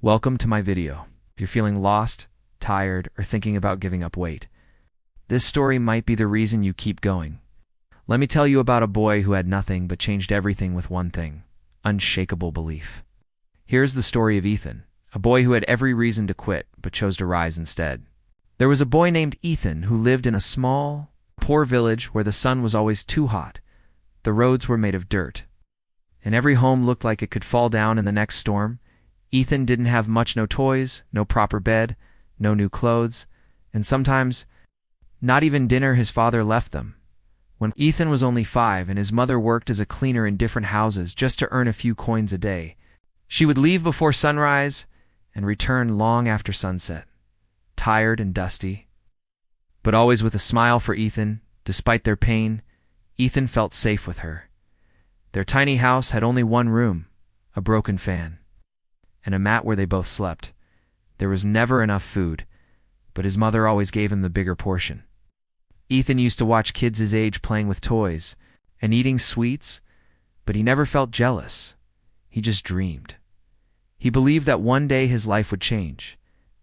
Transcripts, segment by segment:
Welcome to my video. If you're feeling lost, tired, or thinking about giving up, wait. This story might be the reason you keep going. Let me tell you about a boy who had nothing but changed everything with one thing: unshakable belief. Here's the story of Ethan, a boy who had every reason to quit but chose to rise instead. There was a boy named Ethan who lived in a small, poor village where the sun was always too hot. The roads were made of dirt, and every home looked like it could fall down in the next storm. Ethan didn't have much: no toys, no proper bed, no new clothes, and sometimes not even dinner his father left them. When Ethan was only 5 and his mother worked as a cleaner in different houses just to earn a few coins a day, she would leave before sunrise and return long after sunset, tired and dusty, but always with a smile for Ethan. Despite their pain, Ethan felt safe with her. Their tiny house had only one room, a broken fan, and a mat where they both slept. There was never enough food, but his mother always gave him the bigger portion. Ethan used to watch kids his age playing with toys and eating sweets, but he never felt jealous. He just dreamed. He believed that one day his life would change.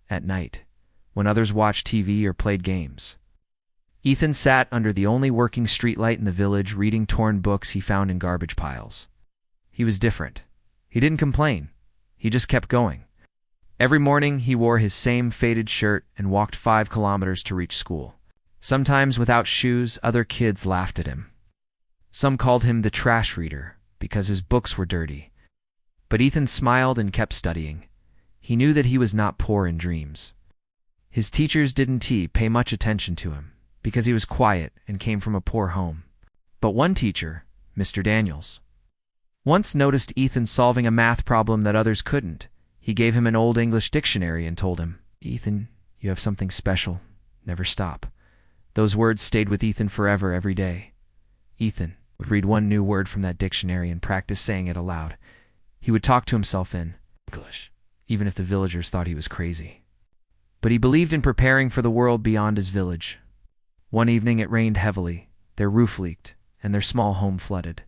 At night, when others watched TV or played games, Ethan sat under the only working streetlight in the village, reading torn books he found in garbage piles. He was different. He didn't complain. He just kept going. Every morning he wore his same faded shirt and walked 5 kilometers to reach school. Sometimes without shoes, other kids laughed at him. Some called him the trash reader because his books were dirty. But Ethan smiled and kept studying. He knew that he was not poor in dreams. His teachers didn't pay much attention to him because he was quiet and came from a poor home. But one teacher, Mr. Daniels, once noticed Ethan solving a math problem that others couldn't. He gave him an old English dictionary and told him, "Ethan, you have something special. Never stop." Those words stayed with Ethan forever. Every day Ethan would read one new word from that dictionary and practice saying it aloud. He would talk to himself in English, even if the villagers thought he was crazy. But he believed in preparing for the world beyond his village. One evening it rained heavily, their roof leaked, and their small home flooded.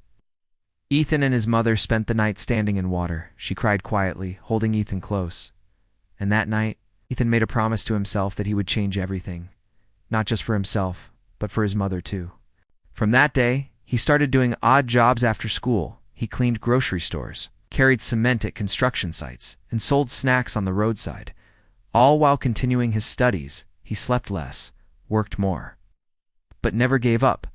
Ethan and his mother spent the night standing in water. She cried quietly, holding Ethan close. And that night, Ethan made a promise to himself that he would change everything, not just for himself, but for his mother too. From that day, he started doing odd jobs after school. He cleaned grocery stores, carried cement at construction sites, and sold snacks on the roadside. All while continuing his studies, he slept less, worked more, but never gave up.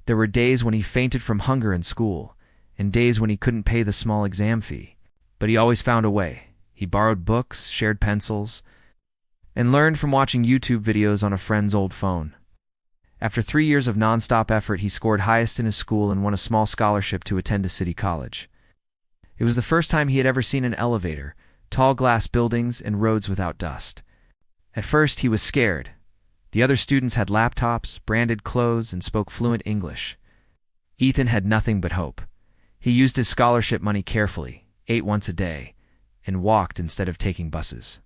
There were days when he fainted from hunger in school, and days when he couldn't pay the small exam fee. But he always found a way. He borrowed books, shared pencils, and learned from watching YouTube videos on a friend's old phone. After 3 years of nonstop effort, he scored highest in his school and won a small scholarship to attend a city college. It was the first time he had ever seen an elevator, tall glass buildings, and roads without dust. At first, he was scared. The other students had laptops, branded clothes, and spoke fluent English. Ethan had nothing but hope. He used his scholarship money carefully, ate once a day, and walked instead of taking buses.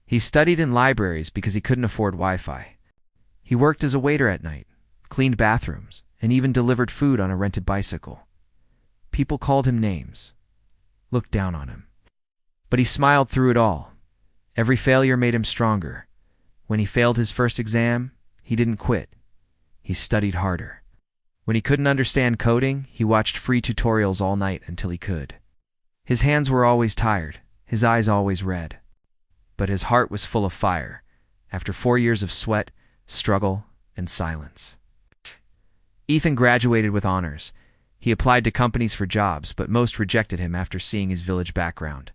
He studied in libraries because he couldn't afford Wi-Fi. He worked as a waiter at night, cleaned bathrooms, and even delivered food on a rented bicycle. People called him names, looked down on him. But he smiled through it all. Every failure made him stronger. When he failed his first exam, he didn't quit. He studied harder. When he couldn't understand coding, he watched free tutorials all night until he could. His hands were always tired, his eyes always red, but his heart was full of fire. After 4 years of sweat, struggle, and silence, Ethan graduated with honors. He applied to companies for jobs, but most rejected him after seeing his village background.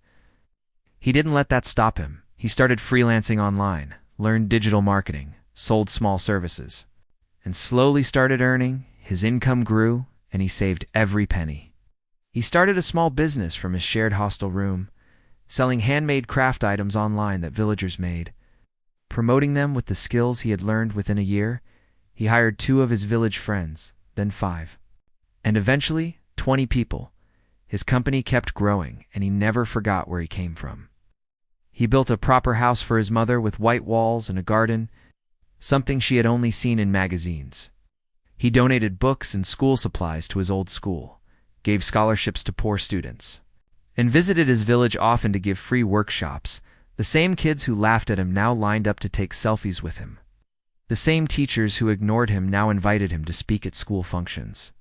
He didn't let that stop him. He started freelancing online, learned digital marketing, sold small services, and slowly started earning. His income grew, and he saved every penny. He started a small business from his shared hostel room, selling handmade craft items online that villagers made. Promoting them with the skills he had learned. Within a year, he hired 2 of his village friends, then 5, and eventually 20 people. His company kept growing, and he never forgot where he came from. He built a proper house for his mother with white walls and a garden, something she had only seen in magazines. He donated books and school supplies to his old school, gave scholarships to poor students, and visited his village often to give free workshops. The same kids who laughed at him now lined up to take selfies with him. The same teachers who ignored him now invited him to speak at school functions.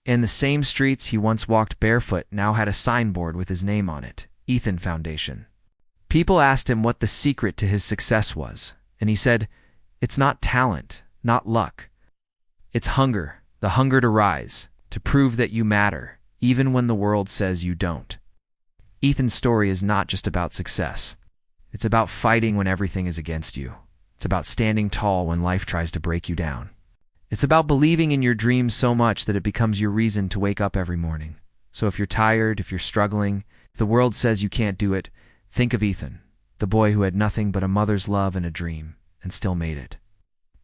And the same streets he once walked barefoot now had a signboard with his name on it, Ethan Foundation. People asked him what the secret to his success was, and he said, "It's not talent, not luck. It's hunger, the hunger to rise, to prove that you matter, even when the world says you don't." Ethan's story is not just about success. It's about fighting when everything is against you. It's about standing tall when life tries to break you down. It's about believing in your dreams so much that it becomes your reason to wake up every morning. So if you're tired, if you're struggling, if the world says you can't do it, think of Ethan, the boy who had nothing but a mother's love and a dream, and still made it.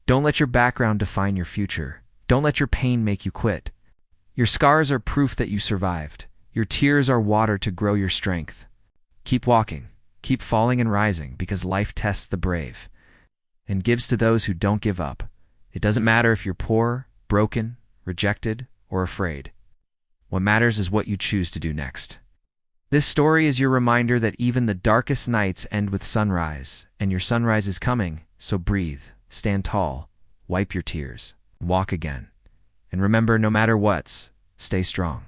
Don't let your background define your future. Don't let your pain make you quit. Your scars are proof that you survived. Your tears are water to grow your strength. Keep walking, keep falling and rising, because life tests the brave and gives to those who don't give up. It doesn't matter if you're poor, broken, rejected, or afraid. What matters is what you choose to do next. This story is your reminder that even the darkest nights end with sunrise, and your sunrise is coming, so breathe, stand tall, wipe your tears, walk again. And remember, no matter what, stay strong.